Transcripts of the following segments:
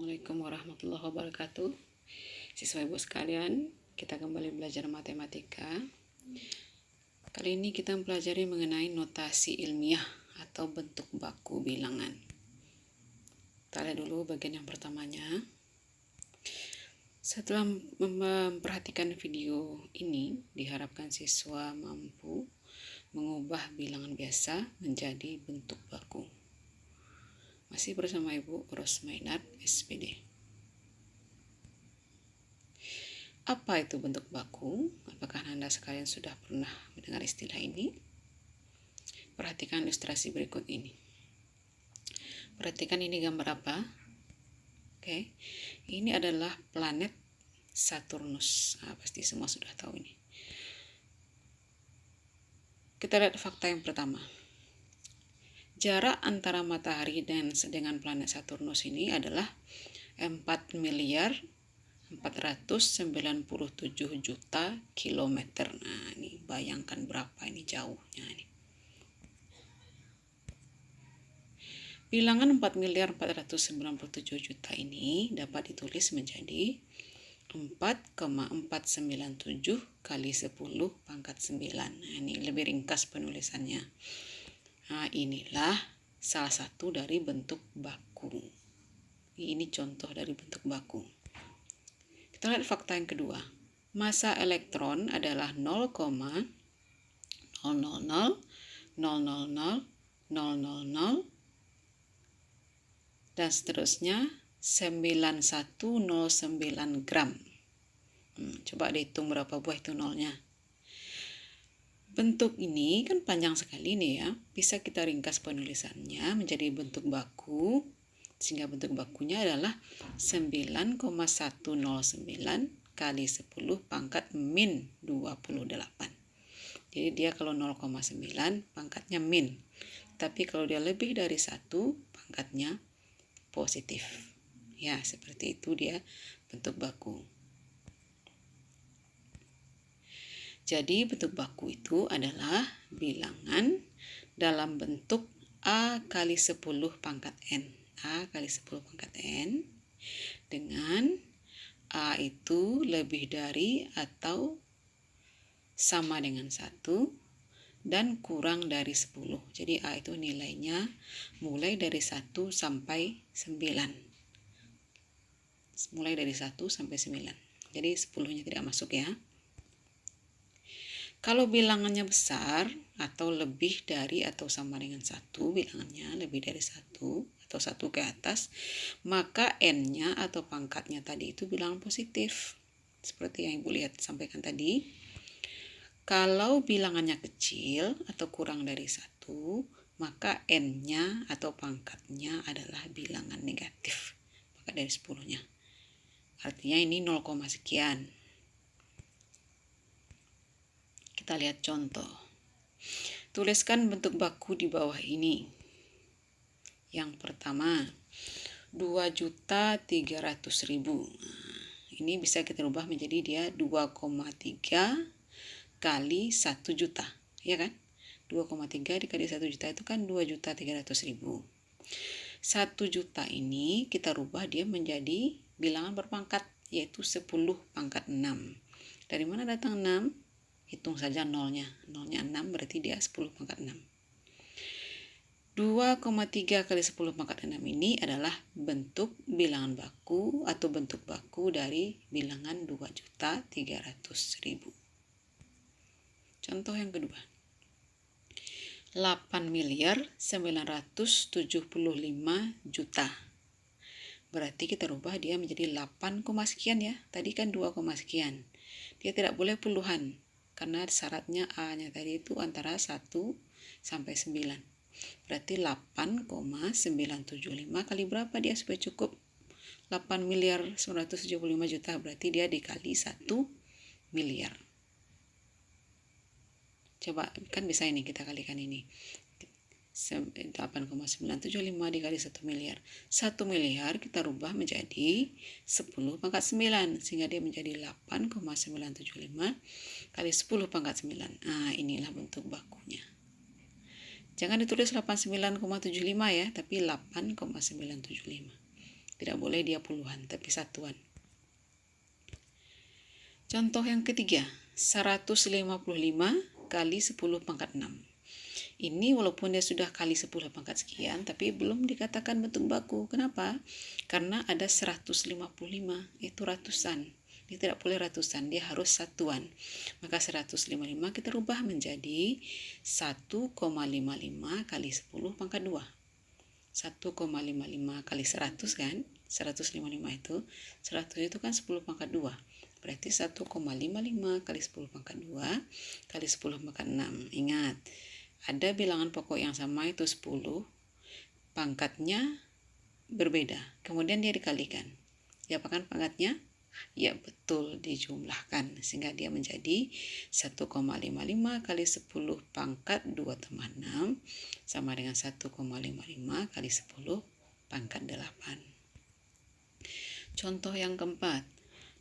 Assalamualaikum warahmatullahi wabarakatuh. Siswa ibu sekalian, kita kembali belajar matematika. Kali ini kita mempelajari mengenai notasi ilmiah atau bentuk baku bilangan. Kita lihat dulu bagian yang pertamanya. Setelah memperhatikan video ini, diharapkan siswa mampu mengubah bilangan biasa menjadi bentuk baku. Masih bersama Ibu Rosmainat, SPD. Apa itu bentuk baku? Apakah Anda sekalian sudah pernah mendengar istilah ini? Perhatikan ilustrasi berikut ini. Perhatikan ini gambar apa? Oke, ini adalah planet Saturnus. Pasti semua sudah tahu ini. Kita lihat fakta yang pertama. Jarak antara matahari dengan planet Saturnus ini adalah 4.497 juta kilometer. Nah, ini bayangkan berapa ini jauhnya ini. Bilangan 4.497 juta ini dapat ditulis menjadi 4,497 kali 10 pangkat 9. Nah, ini lebih ringkas penulisannya. Nah, inilah salah satu dari bentuk baku. Ini contoh dari bentuk baku. Kita lihat fakta yang kedua. Massa elektron adalah 0,000000000 dan seterusnya 9109 gram. Coba dihitung berapa buah itu nolnya. Bentuk ini kan panjang sekali nih ya. Bisa kita ringkas penulisannya menjadi bentuk baku. Sehingga bentuk bakunya adalah 9,109 kali 10 pangkat min 28. Jadi dia kalau 0,9 pangkatnya min. Tapi kalau dia lebih dari 1 pangkatnya positif. Ya, seperti itu dia bentuk baku. Jadi bentuk baku itu adalah bilangan dalam bentuk A kali 10 pangkat N. A kali 10 pangkat N dengan A itu lebih dari atau sama dengan 1 dan kurang dari 10. Jadi A itu nilainya mulai dari 1 sampai 9. Mulai dari 1 sampai 9. Jadi 10-nya tidak masuk ya. Kalau bilangannya besar atau lebih dari atau sama dengan 1, bilangannya lebih dari 1 atau 1 ke atas, maka N-nya atau pangkatnya tadi itu bilangan positif. Seperti yang Ibu lihat sampaikan tadi. Kalau bilangannya kecil atau kurang dari 1, maka N-nya atau pangkatnya adalah bilangan negatif. Maka dari 10-nya. Artinya ini 0, sekian. Kita lihat contoh. Tuliskan bentuk baku di bawah ini. Yang pertama, 2.300.000. Ini bisa kita rubah menjadi dia 2,3 kali 1 juta. Ya kan? 2,3 dikali 1 juta itu kan 2.300.000. 1 juta ini kita rubah dia menjadi bilangan berpangkat, yaitu 10 pangkat 6. Dari mana datang 6? Hitung saja nolnya. Nolnya 6 berarti dia 10 pangkat 6. 2,3 kali 10 pangkat 6 ini adalah bentuk bilangan baku atau bentuk baku dari bilangan 2.300.000. Contoh yang kedua. 8.975 juta. Berarti kita rubah dia menjadi 8, sekian ya. Tadi kan 2, sekian. Dia tidak boleh puluhan. Karena syaratnya A-nya tadi itu antara 1 sampai 9. Berarti 8,975 kali berapa dia supaya cukup? 8.975 juta. Berarti dia dikali 1 miliar. Coba kan bisa ini kita kalikan ini. 8,975 dikali 1 miliar. 1 miliar kita rubah menjadi 10 pangkat 9. Sehingga dia menjadi 8,975 kali 10 pangkat 9. Nah, inilah bentuk bakunya. Jangan ditulis 89,75 ya, tapi 8,975. Tidak boleh dia puluhan, tapi satuan. Contoh yang ketiga, 155 kali 10 pangkat 6. Ini walaupun dia sudah kali 10 pangkat sekian, tapi belum dikatakan bentuk baku. Kenapa? Karena ada 155, itu ratusan. Dia tidak boleh ratusan, dia harus satuan. Maka 155 kita rubah menjadi 1,55 kali 10 pangkat 2. 1,55 kali 100 kan? 155 itu, 100 itu kan 10 pangkat 2. Berarti 1,55 kali 10 pangkat 2 kali 10 pangkat 6. Ingat, ada bilangan pokok yang sama itu 10, pangkatnya berbeda. Kemudian dia dikalikan. Diapakan pangkatnya? Ya betul, dijumlahkan. Sehingga dia menjadi 1,55 kali 10 pangkat 2 tambah 6 sama dengan 1,55 kali 10 pangkat 8. Contoh yang keempat,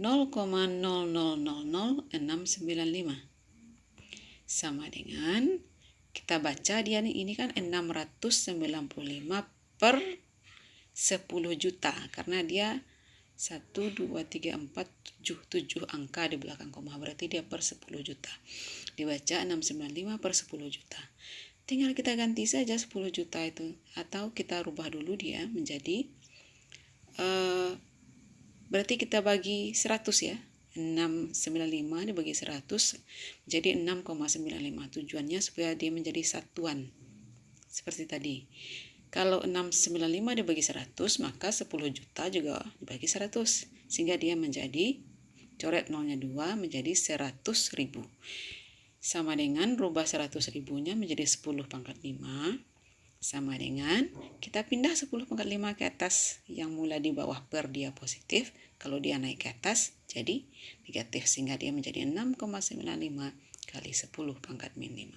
0,000695 sama dengan, kita baca dia ini kan 695 per 10 juta karena dia 1, 2, 3, 4, 7 angka di belakang koma, berarti dia per 10 juta. Dibaca 695 per 10 juta. Tinggal kita ganti saja 10 juta itu, atau kita rubah dulu dia menjadi berarti kita bagi 100 ya. 695 dibagi 100 jadi 6,95. Tujuannya supaya dia menjadi satuan seperti tadi. Kalau 695 dibagi 100 maka 10 juta juga dibagi 100 sehingga dia menjadi, coret nolnya 2 menjadi 100.000. Sama dengan rubah 100.000 nya menjadi 10 pangkat 5 sama dengan kita pindah 10 pangkat 5 ke atas, yang mula di bawah per dia positif, kalau dia naik ke atas jadi negatif sehingga dia menjadi 6,95 kali 10 pangkat min 5.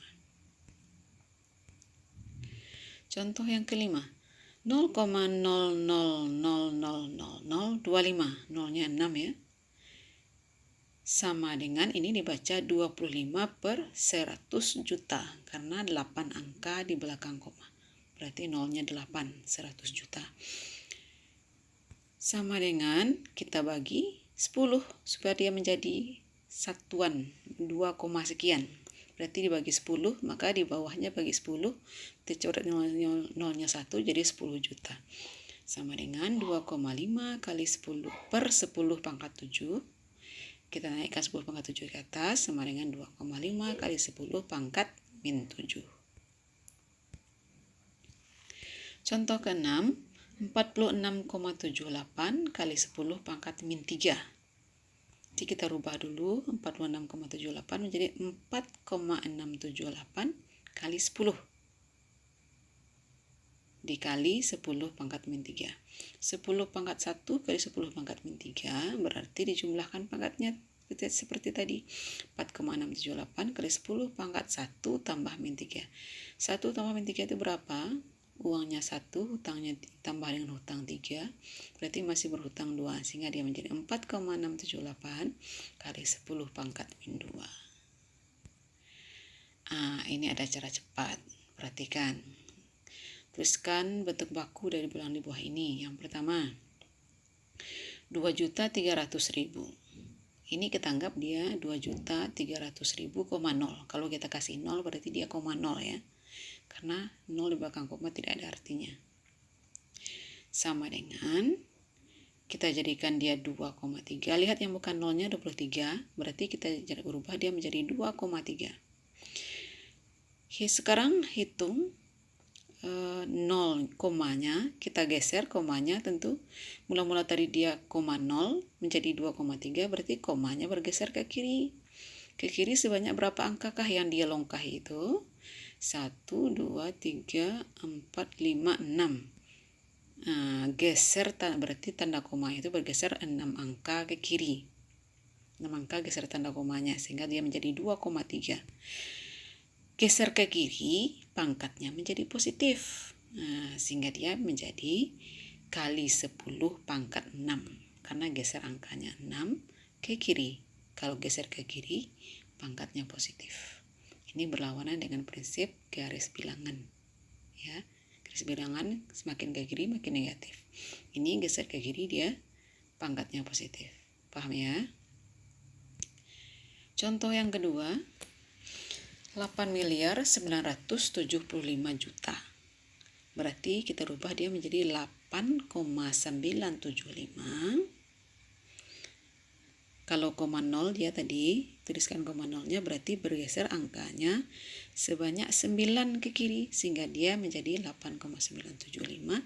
Contoh yang kelima, 0,00000025, nolnya 6 ya, sama dengan ini dibaca 25 per 100 juta karena 8 angka di belakang koma. Berarti nolnya 8, 100 juta. Sama dengan kita bagi 10 supaya dia menjadi satuan 2, sekian. Berarti dibagi 10, maka di bawahnya bagi 10, dicoret nolnya 1 jadi 10 juta. Sama dengan 2,5 kali 10 per 10 pangkat 7. Kita naikkan 10 pangkat 7 ke atas sama dengan 2,5 kali 10 pangkat min 7. Contoh ke-6, 46,78 kali 10 pangkat min 3. Jadi kita rubah dulu 46,78 menjadi 4,678 kali 10 dikali 10 pangkat min 3. 10 pangkat 1 kali 10 pangkat min 3 berarti dijumlahkan pangkatnya seperti tadi. 4,678 kali 10 pangkat 1 tambah min 3. 1 tambah min 3 itu berapa? Uangnya 1, hutangnya tambah dengan hutang 3, berarti masih berhutang 2, sehingga dia menjadi 4,678 kali 10 pangkat min 2. Ini ada cara cepat, perhatikan. Tuliskan bentuk baku dari bilangan di bawah ini. Yang pertama, 2.300.000. Ini kita anggap dia 2.300.000, 0. Kalau kita kasih 0 berarti dia 0 ya. Karena 0 di belakang koma tidak ada artinya. Sama dengan kita jadikan dia 2,3. Lihat yang bukan nolnya 23, berarti kita berubah dia menjadi 2,3. Oke, sekarang hitung 0 komanya, kita geser komanya tentu. Mula-mula tadi dia 0 menjadi 2,3, berarti komanya bergeser ke kiri. Ke kiri sebanyak berapa angkakah yang dia longkahi itu? 1, 2, 3, 4, 5, 6. Geser berarti tanda koma itu bergeser 6 angka ke kiri. 6 angka geser tanda komanya sehingga dia menjadi 2,3. Geser ke kiri, pangkatnya menjadi positif. Sehingga dia menjadi kali 10 pangkat 6. Karena geser angkanya 6 ke kiri. Kalau geser ke kiri, pangkatnya positif. Ini berlawanan dengan prinsip garis bilangan. Ya, garis bilangan semakin ke kiri makin negatif. Ini geser ke kiri, dia pangkatnya positif. Paham ya? Contoh yang kedua, 8.975.000.000. Berarti kita rubah dia menjadi 8,975. Kalau koma 0 dia tadi, tuliskan koma 0-nya, berarti bergeser angkanya sebanyak 9 ke kiri, sehingga dia menjadi 8,975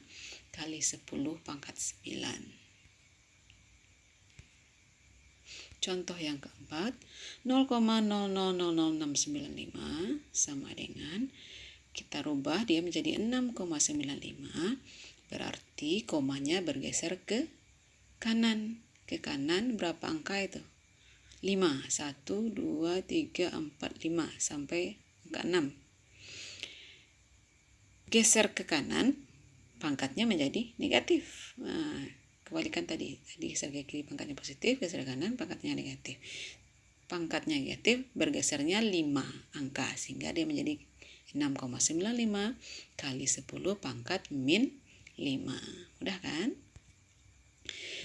kali 10 pangkat 9. Contoh yang keempat, 0,000695 sama dengan, kita rubah dia menjadi 6,95, berarti komanya bergeser ke kanan. Ke kanan berapa angka itu? 5. 1, 2, 3, 4, 5 sampai angka 6. Geser ke kanan, pangkatnya menjadi negatif. Nah, kebalikan tadi geser ke kiri pangkatnya positif, geser ke kanan pangkatnya negatif. Pangkatnya negatif, bergesernya 5 angka, sehingga dia menjadi 6,95 kali 10 pangkat min 5. Mudah kan?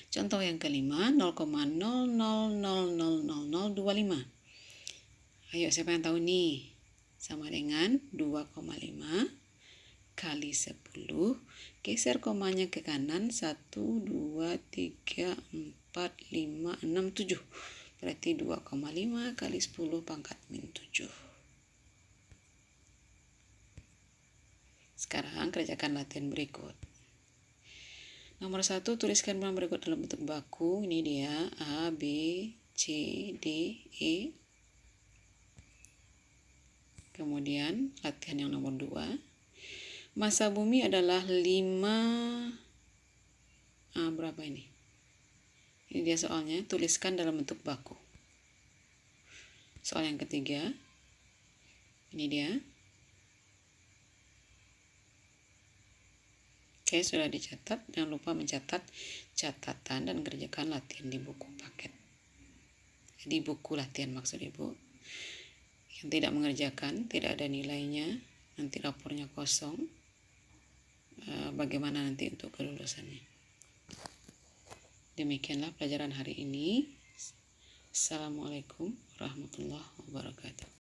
Contoh yang kelima, 0,00000025. Ayo, siapa yang tahu nih? Sama dengan 2,5 kali 10. Geser komanya ke kanan, 1, 2, 3, 4, 5, 6, 7. Berarti 2,5 kali 10 pangkat min 7. Sekarang kerjakan latihan berikut. Nomor 1, tuliskan bilangan berikut dalam bentuk baku. Ini dia, A, B, C, D, E. Kemudian latihan yang nomor 2. Massa bumi adalah 5. Berapa ini? Ini dia soalnya, tuliskan dalam bentuk baku. Soal yang ketiga. Ini dia. Oke, sudah dicatat. Jangan lupa mencatat catatan dan kerjakan latihan di buku paket. Di buku latihan maksud Ibu. Yang tidak mengerjakan, tidak ada nilainya, nanti rapornya kosong. Bagaimana nanti untuk kelulusannya? Demikianlah pelajaran hari ini. Assalamualaikum warahmatullahi wabarakatuh.